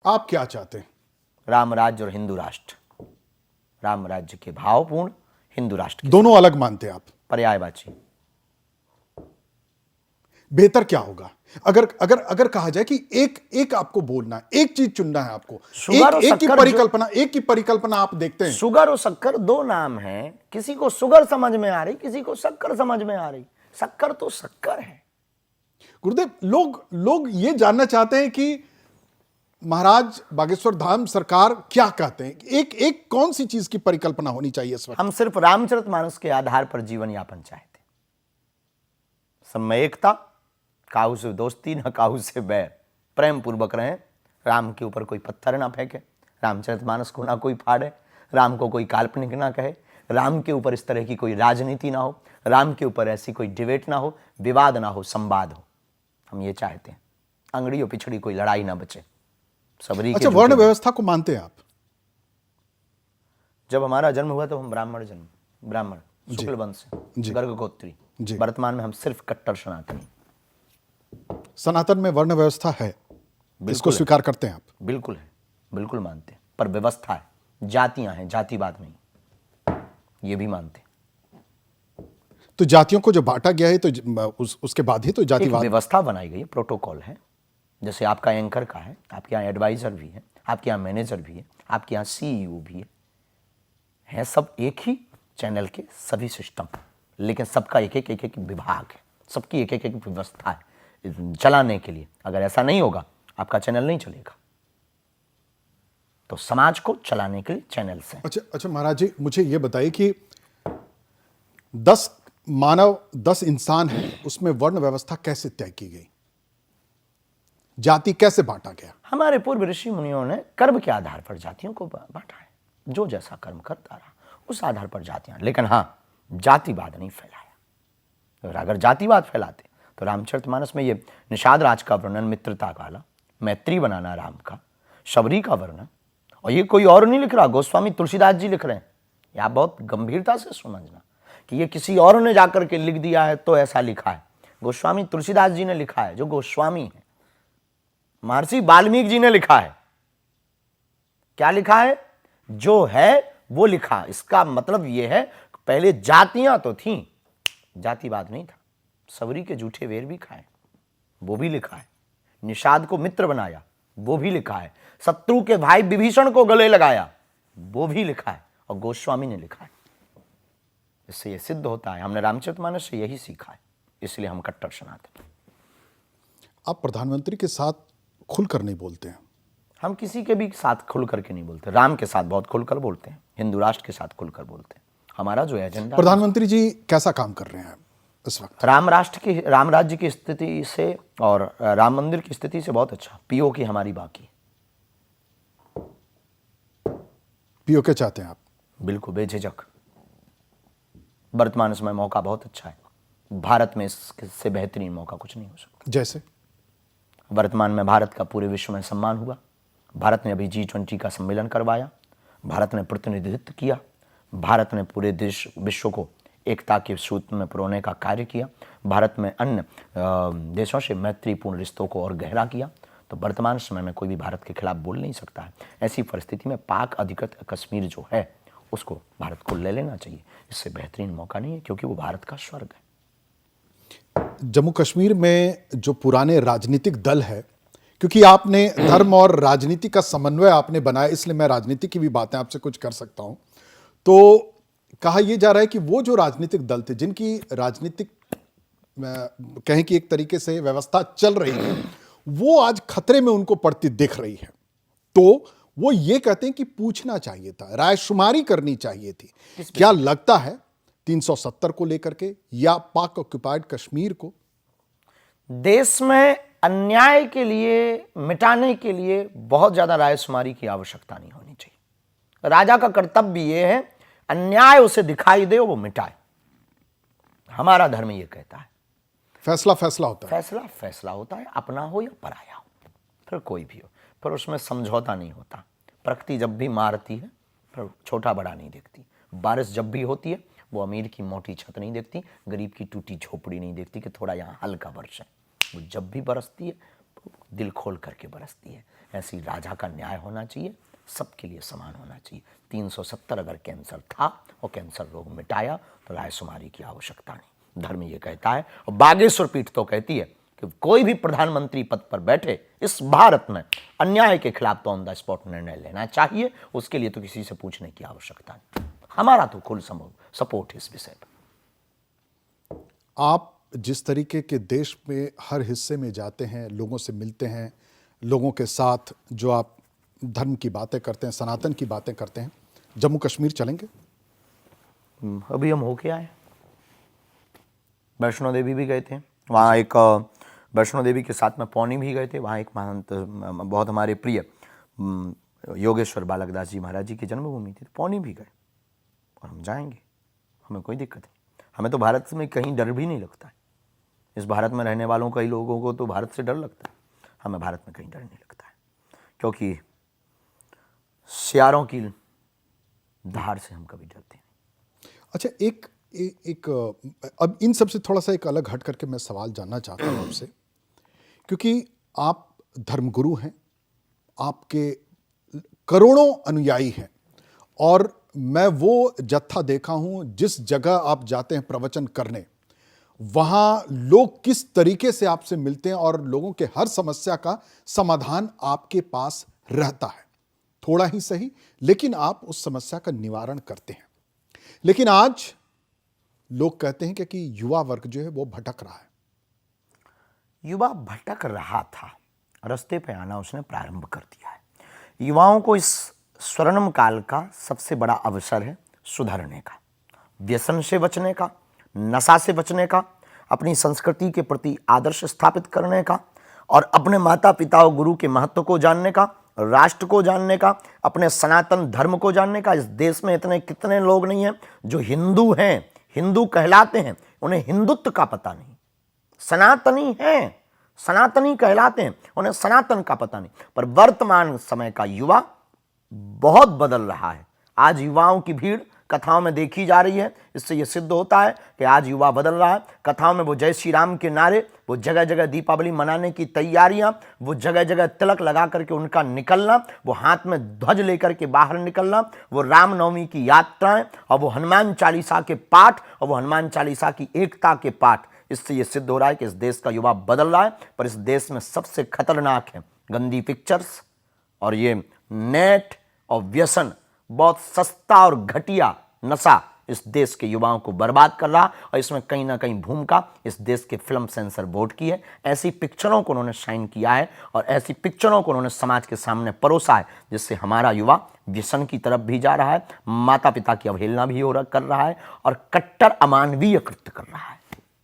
आप क्या चाहते हैं? राम राज्य और हिंदू राष्ट्र। राम राज्य के भावपूर्ण, हिंदू राष्ट्र के दोनों अलग मानते हैं आप? पर्यायवाची। बेहतर क्या होगा अगर अगर अगर कहा जाए कि एक आपको बोलना है, एक चीज चुनना है आपको, शुगर और एक की परिकल्पना आप देखते हैं? शुगर और शक्कर दो नाम हैं, किसी को शुगर समझ में आ रही, किसी को शक्कर समझ में आ रही। शक्कर तो शक्कर है। गुरुदेव, लोग ये जानना चाहते हैं कि महाराज बागेश्वर धाम सरकार क्या कहते हैं, एक कौन सी चीज की परिकल्पना होनी चाहिए इस वक्त? हम सिर्फ रामचरितमानस के आधार पर जीवन यापन चाहते, सब में एकता, काहू से दोस्ती न काहू से बैर, प्रेम पूर्वक रहें, राम के ऊपर कोई पत्थर ना फेंके, रामचरितमानस को ना कोई फाड़े, राम को कोई काल्पनिक ना कहे, राम के ऊपर इस तरह की कोई राजनीति ना हो, राम के ऊपर ऐसी कोई डिबेट ना हो, विवाद ना हो, संवाद हो। हम ये चाहते हैं, अंगड़ियों पिछड़ी कोई लड़ाई ना बचे। सबरी अच्छा, वर्ण व्यवस्था को मानते हैं आप? जब हमारा जन्म हुआ तो हम ब्राह्मण शुक्ल वंश से, गर्ग गोत्री। वर्तमान में हम सिर्फ कट्टर सनातनी। सनातन में वर्ण व्यवस्था है, इसको स्वीकार करते हैं आप? बिल्कुल है, बिल्कुल मानते हैं, पर व्यवस्था है, जातियां हैं, जातिवाद नहीं, ये भी मानते हैं। तो जातियों को जो बांटा गया है तो उसके बाद ही तो जातिवाद, व्यवस्था बनाई गई है, प्रोटोकॉल है। जैसे आपका एंकर का है, आपके यहाँ एडवाइजर भी है, आपके यहाँ मैनेजर भी है, आपके यहाँ सीईओ भी है सब एक ही चैनल के सभी सिस्टम, लेकिन सबका एक एक विभाग है, सबकी एक एक व्यवस्था है चलाने के लिए। अगर ऐसा नहीं होगा आपका चैनल नहीं चलेगा। तो समाज को चलाने के लिए चैनल से। अच्छा महाराज जी, मुझे यह बताइए कि 10 मानव 10 इंसान है, उसमें वर्ण व्यवस्था कैसे तय की गई? जाति कैसे बांटा गया? हमारे पूर्व ऋषि मुनियों ने कर्म के आधार पर जातियों को बांटा है, जो जैसा कर्म करता रहा उस आधार पर जातियां। लेकिन हाँ, जातिवाद नहीं फैलाया। अगर जातिवाद फैलाते तो रामचरितमानस में ये निषाद राज का वर्णन, मित्रता वाला, मैत्री बनाना राम का, शबरी का वर्णन, और ये कोई और नहीं लिख रहा, गोस्वामी तुलसीदास जी लिख रहे हैं। ये आप बहुत गंभीरता से समझना कि ये किसी और ने जाकर के लिख दिया है तो ऐसा लिखा है। गोस्वामी तुलसीदास जी ने लिखा है, जो गोस्वामी है। महर्षि वाल्मीकि जी ने लिखा है। क्या लिखा है? जो है वो लिखा। इसका मतलब यह है, पहले जातियां तो थीं, जातिवाद नहीं था। सबरी के जूठे वेर भी खाए, वो भी लिखा है। निषाद को मित्र बनाया, वो भी लिखा है। शत्रु के भाई विभीषण को गले लगाया, वो भी लिखा है, और गोस्वामी ने लिखा है। इससे यह सिद्ध होता है हमने रामचरितमानस से यही सीखा है, इसलिए हम कट्टर सनातन। आप प्रधानमंत्री के साथ खुलकर नहीं बोलते हैं? हम किसी के भी साथ खुल करके नहीं बोलते। राम के साथ बहुत खुलकर बोलते हैं, हिंदू राष्ट्र के साथ खुलकर बोलते हैं। हमारा जो एजेंडा। प्रधानमंत्री जी कैसा काम कर रहे हैं इस वक्त? राम राज्य की स्थिति से और राम मंदिर की स्थिति से बहुत अच्छा। पीओ की हमारी बाकी। पीओ के चाहते हैं आप? बिल्कुल बेझिझक। वर्तमान समय मौका बहुत अच्छा है। भारत में इससे बेहतरीन मौका कुछ नहीं हो सकता। जैसे वर्तमान में भारत का पूरे विश्व में सम्मान हुआ। भारत ने अभी G20 का सम्मेलन करवाया, भारत ने प्रतिनिधित्व किया, भारत ने पूरे देश विश्व को एकता के सूत्र में पिरोने का कार्य किया, भारत में अन्य देशों से मैत्रीपूर्ण रिश्तों को और गहरा किया। तो वर्तमान समय में कोई भी भारत के खिलाफ बोल नहीं सकता है। ऐसी परिस्थिति में पाक अधिकृत कश्मीर जो है उसको भारत को ले लेना चाहिए। इससे बेहतरीन मौका नहीं है, क्योंकि वो भारत का स्वर्ग है। जम्मू कश्मीर में जो पुराने राजनीतिक दल है, क्योंकि आपने धर्म और राजनीति का समन्वय आपने बनाया, इसलिए मैं राजनीति की भी बातें आपसे कुछ कर सकता हूं। तो कहा यह जा रहा है कि वो जो राजनीतिक दल थे, जिनकी राजनीतिक कहें कि एक तरीके से व्यवस्था चल रही है, वो आज खतरे में उनको पड़ती दिख रही है। तो वो ये कहते हैं कि पूछना चाहिए था, रायशुमारी करनी चाहिए थी। क्या लगता है 370 को लेकर के या पाक ऑक्युपाइड कश्मीर को? देश में अन्याय के लिए, मिटाने के लिए बहुत ज्यादा रायशुमारी की आवश्यकता नहीं होनी चाहिए। राजा का कर्तव्य यह है, अन्याय उसे दिखाई दे वो मिटाए। हमारा धर्म यह कहता है फैसला फैसला होता है, फैसला फैसला होता है, अपना हो या पराया हो, फिर कोई भी हो, फिर उसमें समझौता नहीं होता। प्रकृति जब भी मारती है फिर छोटा बड़ा नहीं देखती। बारिश जब भी होती है वो अमीर की मोटी छत नहीं देखती, गरीब की टूटी झोपड़ी नहीं देखती कि थोड़ा यहाँ हल्का वर्षा है। वो जब भी बरसती है दिल खोल करके बरसती है। ऐसी राजा का न्याय होना चाहिए, सबके लिए समान होना चाहिए। 370 अगर कैंसर था और कैंसर रोग मिटाया तो रायशुमारी की आवश्यकता नहीं। धर्म ये कहता है और बागेश्वर पीठ तो कहती है कि कोई भी प्रधानमंत्री पद पर बैठे इस भारत में अन्याय के खिलाफ तो ऑन द स्पॉट निर्णय लेना चाहिए, उसके लिए तो किसी से पूछने की आवश्यकता नहीं। हमारा तो खुल सपोर्ट है इस विषय पर। आप जिस तरीके के देश में हर हिस्से में जाते हैं, लोगों से मिलते हैं, लोगों के साथ जो आप धर्म की बातें करते हैं, सनातन की बातें करते हैं, जम्मू कश्मीर चलेंगे? अभी हम होके आए, वैष्णो देवी भी गए थे, वहाँ एक वैष्णो देवी के साथ में पौनी भी गए थे। वहाँ एक महंत बहुत हमारे प्रिय योगेश्वर बालकदास जी महाराज जी की जन्मभूमि थी, पौनी भी गए और हम जाएंगे, हमें कोई दिक्कत नहीं। हमें तो भारत में कहीं डर भी नहीं लगता है। इस भारत में रहने वालों कई लोगों को तो भारत से डर लगता है, हमें भारत में कहीं डर नहीं लगता है, क्योंकि सियारों की धार से हम कभी डरते नहीं। अच्छा, एक अब इन सब से थोड़ा सा एक अलग हट करके मैं सवाल जानना चाहता हूँ आपसे, क्योंकि आप धर्मगुरु हैं, आपके करोड़ों अनुयायी हैं और मैं वो जत्था देखा हूं जिस जगह आप जाते हैं प्रवचन करने, वहां लोग किस तरीके से आपसे मिलते हैं और लोगों के हर समस्या का समाधान आपके पास रहता है। थोड़ा ही सही, लेकिन आप उस समस्या का निवारण करते हैं। लेकिन आज लोग कहते हैं कि युवा वर्ग जो है वो भटक रहा है। युवा भटक रहा था, रास्ते पे आना उसने प्रारंभ कर दिया है। युवाओं को इस स्वर्णिम काल का सबसे बड़ा अवसर है सुधरने का, व्यसन से बचने का, नशा से बचने का, अपनी संस्कृति के प्रति आदर्श स्थापित करने का और अपने माता पिता और गुरु के महत्व को जानने का, राष्ट्र को जानने का, अपने सनातन धर्म को जानने का। इस देश में इतने कितने लोग नहीं हैं जो हिंदू हैं, हिंदू कहलाते हैं, उन्हें हिंदुत्व का पता नहीं। सनातनी हैं, सनातनी कहलाते हैं, उन्हें सनातन का पता नहीं। पर वर्तमान समय का युवा बहुत बदल रहा है। आज युवाओं की भीड़ कथाओं में देखी जा रही है। इससे यह सिद्ध होता है कि आज युवा बदल रहा है। कथाओं में वो जय श्री राम के नारे, वो जगह जगह दीपावली मनाने की तैयारियां, वो जगह जगह तिलक लगा करके उनका निकलना, वो हाथ में ध्वज लेकर के बाहर निकलना, वो रामनवमी की यात्राएं और वो हनुमान चालीसा के पाठ और वो हनुमान चालीसा की एकता के पाठ। इससे यह सिद्ध हो रहा है कि इस देश का युवा बदल रहा है। पर इस देश में सबसे खतरनाक है गंदी पिक्चर्स और ये नेट और व्यसन, बहुत सस्ता और घटिया नशा इस देश के युवाओं को बर्बाद कर रहा। और इसमें कहीं ना कहीं भूमिका इस देश के फिल्म सेंसर बोर्ड की है। ऐसी पिक्चरों को उन्होंने साइन किया है और ऐसी पिक्चरों को उन्होंने समाज के सामने परोसा है, जिससे हमारा युवा व्यसन की तरफ भी जा रहा है, माता पिता की अवहेलना भी कर रहा है और कट्टर अमानवीय कृत्य कर रहा है।